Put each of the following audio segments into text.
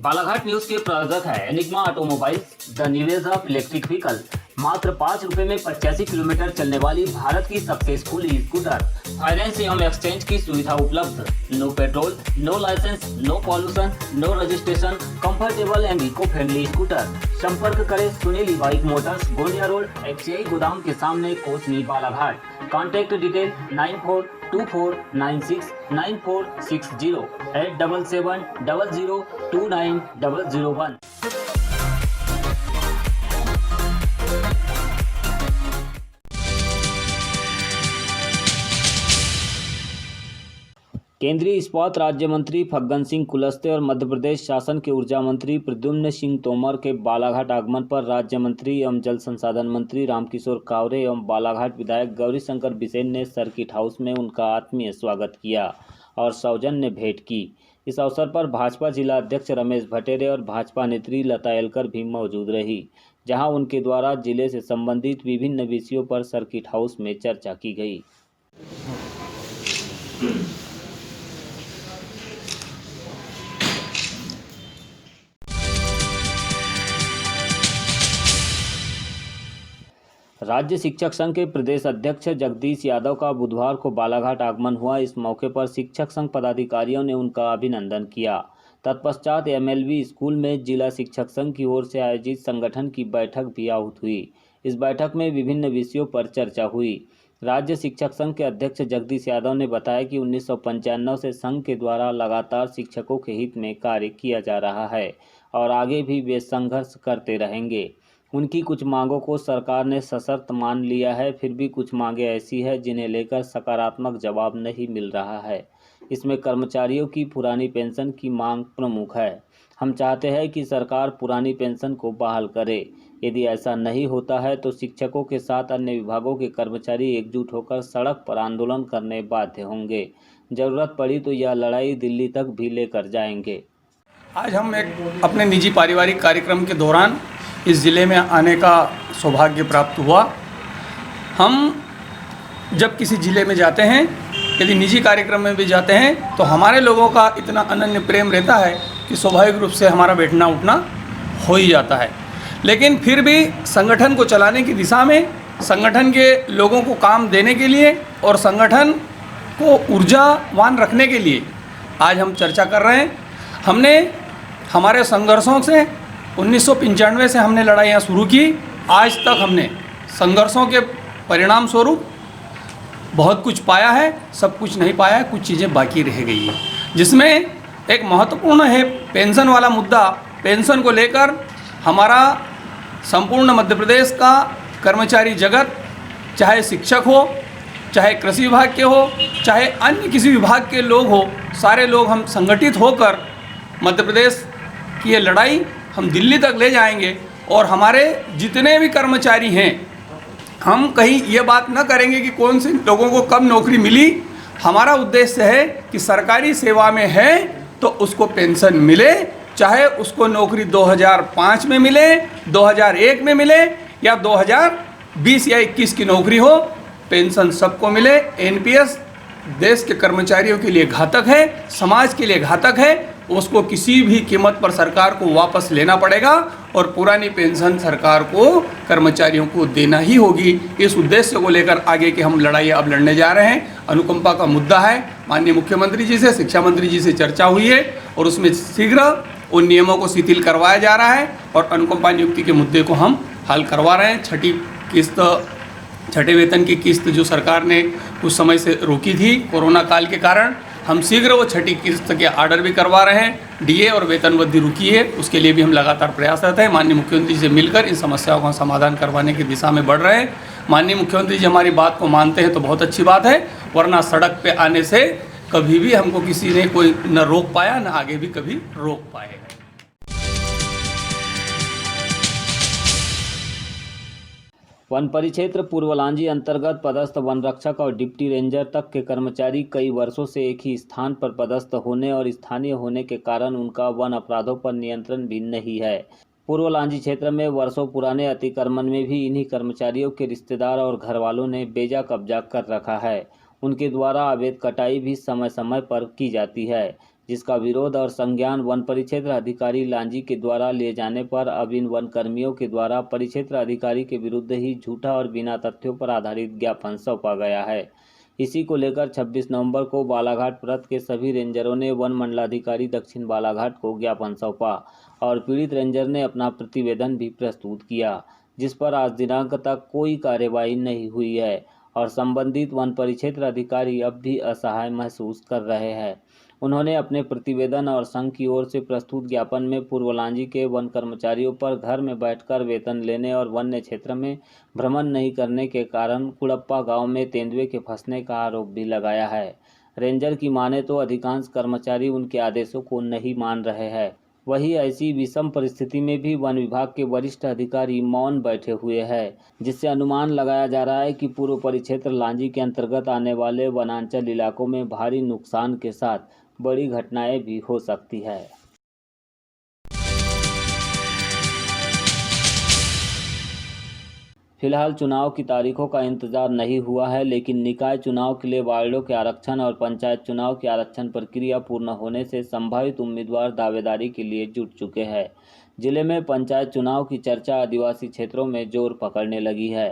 Balaghat news के प्रायोजक है Enigma automobiles, the new age of electric vehicle. मात्र 5 रुपए में 85 किलोमीटर चलने वाली भारत की सबसे स्कूली स्कूटर। फाइनेंस एवं एक्सचेंज की सुविधा उपलब्ध। No petrol, no license, no pollution, no registration, comfortable and eco friendly scooter. संपर्क करें Sunili bike motors, Gondia road, FCI गोदाम के सामने, कोसनी, बालाघाट। Contact detail 9424969460 8770029001। केंद्रीय इस्पात राज्य मंत्री फग्गन सिंह कुलस्ते और मध्य प्रदेश शासन के ऊर्जा मंत्री प्रद्युम्न सिंह तोमर के बालाघाट आगमन पर राज्य मंत्री एवं जल संसाधन मंत्री रामकिशोर कावरे एवं बालाघाट विधायक गौरीशंकर बिसेन ने सर्किट हाउस में उनका आत्मीय स्वागत किया और सौजन्य भेंट की। इस अवसर पर भाजपा जिला अध्यक्ष रमेश भटेरे और भाजपा नेत्री लता एलकर भी मौजूद रही, जहां उनके द्वारा जिले से संबंधित विभिन्न विषयों पर सर्किट हाउस में चर्चा की गई। राज्य शिक्षक संघ के प्रदेश अध्यक्ष जगदीश यादव का बुधवार को बालाघाट आगमन हुआ। इस मौके पर शिक्षक संघ पदाधिकारियों ने उनका अभिनंदन किया। तत्पश्चात एमएलवी स्कूल में जिला शिक्षक संघ की ओर से आयोजित संगठन की बैठक भी आहूत हुई। इस बैठक में विभिन्न विषयों पर चर्चा हुई। राज्य शिक्षक संघ के अध्यक्ष जगदीश यादव ने बताया कि 1995 से संघ के द्वारा लगातार शिक्षकों के हित में कार्य किया जा रहा है और आगे भी वे संघर्ष करते रहेंगे। उनकी कुछ मांगों को सरकार ने सशर्त मान लिया है, फिर भी कुछ मांगें ऐसी हैं जिन्हें लेकर सकारात्मक जवाब नहीं मिल रहा है। इसमें कर्मचारियों की पुरानी पेंशन की मांग प्रमुख है। हम चाहते हैं कि सरकार पुरानी पेंशन को बहाल करे। यदि ऐसा नहीं होता है तो शिक्षकों के साथ अन्य विभागों के कर्मचारी एकजुट होकर सड़क पर आंदोलन करने बाध्य होंगे। जरूरत पड़ी तो यह लड़ाई दिल्ली तक भी लेकर जाएंगे। आज हम एक अपने निजी पारिवारिक कार्यक्रम के दौरान इस ज़िले में आने का सौभाग्य प्राप्त हुआ। हम जब किसी ज़िले में जाते हैं, यदि निजी कार्यक्रम में भी जाते हैं, तो हमारे लोगों का इतना अनन्य प्रेम रहता है कि स्वाभाविक रूप से हमारा बैठना उठना हो ही जाता है। लेकिन फिर भी संगठन को चलाने की दिशा में, संगठन के लोगों को काम देने के लिए और संगठन को ऊर्जावान रखने के लिए आज हम चर्चा कर रहे हैं। हमने हमारे संघर्षों से 1995 से हमने लड़ाइयाँ शुरू की। आज तक हमने संघर्षों के परिणाम स्वरूप बहुत कुछ पाया है, सब कुछ नहीं पाया है, कुछ चीज़ें बाकी रह गई है, जिसमें एक महत्वपूर्ण है पेंशन वाला मुद्दा। पेंशन को लेकर हमारा संपूर्ण मध्य प्रदेश का कर्मचारी जगत, चाहे शिक्षक हो, चाहे कृषि विभाग के हो, चाहे अन्य किसी विभाग के लोग हो, सारे लोग हम संगठित होकर मध्य प्रदेश की ये लड़ाई हम दिल्ली तक ले जाएंगे। और हमारे जितने भी कर्मचारी हैं, हम कहीं ये बात न करेंगे कि कौन से लोगों को कब नौकरी मिली। हमारा उद्देश्य है कि सरकारी सेवा में है तो उसको पेंशन मिले, चाहे उसको नौकरी 2005 में मिले, 2001 में मिले या 2020 या 21 की नौकरी हो, पेंशन सबको मिले। एनपीएस देश के कर्मचारियों के लिए घातक है, समाज के लिए घातक है। उसको किसी भी कीमत पर सरकार को वापस लेना पड़ेगा और पुरानी पेंशन सरकार को, कर्मचारियों को देना ही होगी। इस उद्देश्य को लेकर आगे की हम लड़ाई अब लड़ने जा रहे हैं। अनुकंपा का मुद्दा है। माननीय मुख्यमंत्री जी से, शिक्षा मंत्री जी से चर्चा हुई है और उसमें शीघ्र उन नियमों को शिथिल करवाया जा रहा है और अनुकंपा नियुक्ति के मुद्दे को हम हल करवा रहे हैं। छठे वेतन की किस्त जो सरकार ने कुछ समय से रोकी थी कोरोना काल के कारण, हम शीघ्र वो छठी किस्त के आर्डर भी करवा रहे हैं। डीए और वेतन वृद्धि रुकी है, उसके लिए भी हम लगातार प्रयासरत हैं। माननीय मुख्यमंत्री जी से मिलकर इन समस्याओं का समाधान करवाने की दिशा में बढ़ रहे हैं। माननीय मुख्यमंत्री जी हमारी बात को मानते हैं तो बहुत अच्छी बात है, वरना सड़क पे आने से कभी भी हमको किसी ने कोई न रोक पाया, न आगे भी कभी रोक पाएगा। वन परिक्षेत्र पूर्वलांजी अंतर्गत पदस्थ वन रक्षक और डिप्टी रेंजर तक के कर्मचारी कई वर्षों से एक ही स्थान पर पदस्थ होने और स्थानीय होने के कारण उनका वन अपराधों पर नियंत्रण भी नहीं है। पूर्वलांजी क्षेत्र में वर्षों पुराने अतिक्रमण में भी इन्हीं कर्मचारियों के रिश्तेदार और घरवालों ने बेजा कब्जा कर रखा है। उनके द्वारा अवैध कटाई भी समय समय पर की जाती है, जिसका विरोध और संज्ञान वन परिक्षेत्र अधिकारी लांजी के द्वारा लिए जाने पर अब इन वन कर्मियों के द्वारा परिक्षेत्र अधिकारी के विरुद्ध ही झूठा और बिना तथ्यों पर आधारित ज्ञापन सौंपा गया है। इसी को लेकर 26 नवंबर को बालाघाट प्रांत के सभी रेंजरों ने वन मंडलाधिकारी दक्षिण बालाघाट को ज्ञापन सौंपा और पीड़ित रेंजर ने अपना प्रतिवेदन भी प्रस्तुत किया, जिस पर आज दिनांक तक कोई कार्यवाही नहीं हुई है और संबंधित वन परिक्षेत्र अधिकारी अब भी असहाय महसूस कर रहे हैं। उन्होंने अपने प्रतिवेदन और संघ की ओर से प्रस्तुत ज्ञापन में पूर्व लांजी के वन कर्मचारियों पर घर में बैठकर वेतन लेने और वन्य क्षेत्र में भ्रमण नहीं करने के कारण कुड़प्पा गांव में तेंदुए के फंसने का आरोप भी लगाया है। रेंजर की माने तो अधिकांश कर्मचारी उनके आदेशों को नहीं मान रहे हैं। वही ऐसी विषम परिस्थिति में भी वन विभाग के वरिष्ठ अधिकारी मौन बैठे हुए हैं, जिससे अनुमान लगाया जा रहा है कि पूर्व परिक्षेत्र लांजी के अंतर्गत आने वाले वनांचल इलाकों में भारी नुकसान के साथ बड़ी घटनाएं भी हो सकती है। फिलहाल चुनाव की तारीखों का इंतजार नहीं हुआ है, लेकिन निकाय चुनाव के लिए वार्डों के आरक्षण और पंचायत चुनाव की आरक्षण प्रक्रिया पूर्ण होने से संभावित उम्मीदवार दावेदारी के लिए जुट चुके हैं। जिले में पंचायत चुनाव की चर्चा आदिवासी क्षेत्रों में जोर पकड़ने लगी है।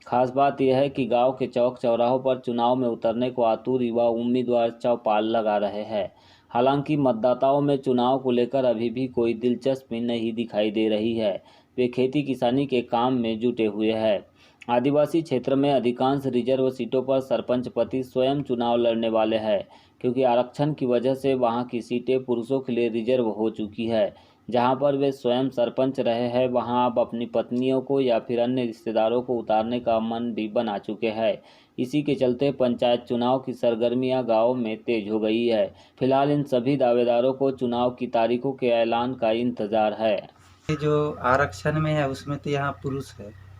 खास बात यह है कि गांव के चौक चौराहों पर चुनाव में उतरने को आतुर युवा उम्मीदवार चौपाल लगा रहे हैं। हालांकि मतदाताओं में चुनाव को लेकर अभी भी कोई दिलचस्पी नहीं दिखाई दे रही है। वे खेती किसानी के काम में जुटे हुए हैं। आदिवासी क्षेत्र में अधिकांश रिजर्व सीटों पर सरपंच पति स्वयं चुनाव लड़ने वाले हैं, क्योंकि आरक्षण की वजह से वहां की सीटें पुरुषों के लिए रिजर्व हो चुकी है। जहां पर वे स्वयं सरपंच रहे हैं, वहां अब अपनी पत्नियों को या फिर अन्य रिश्तेदारों को उतारने का मन भी बना चुके हैं। इसी के चलते पंचायत चुनाव की सरगर्मियां गाँव में तेज हो गई है। फिलहाल इन सभी दावेदारों को चुनाव की तारीखों के ऐलान का इंतजार है। जो आरक्षण में है उसमें तो यहाँ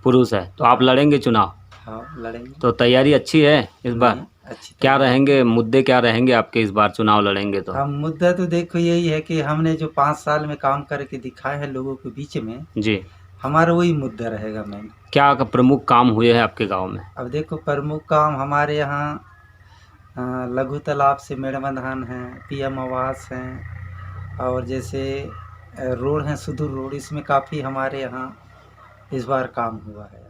पुरुष है तो आप लड़ेंगे चुनाव? हाँ, लड़ेंगे। तो तैयारी अच्छी है इस बार? अच्छी क्या रहेंगे मुद्दे, क्या रहेंगे आपके इस बार चुनाव लड़ेंगे तो? हम मुद्दा तो देखो यही है कि हमने जो 5 साल में काम करके दिखाया है लोगों के बीच में जी, हमारा वही मुद्दा रहेगा। मैम क्या प्रमुख काम हुए हैं आपके गांव में? अब देखो प्रमुख काम हमारे यहाँ लघु तालाब से मेड़बंधान है, पीएम आवास हैं और जैसे रोड हैं सुदूर रोड, इसमें काफ़ी हमारे यहाँ इस बार काम हुआ है।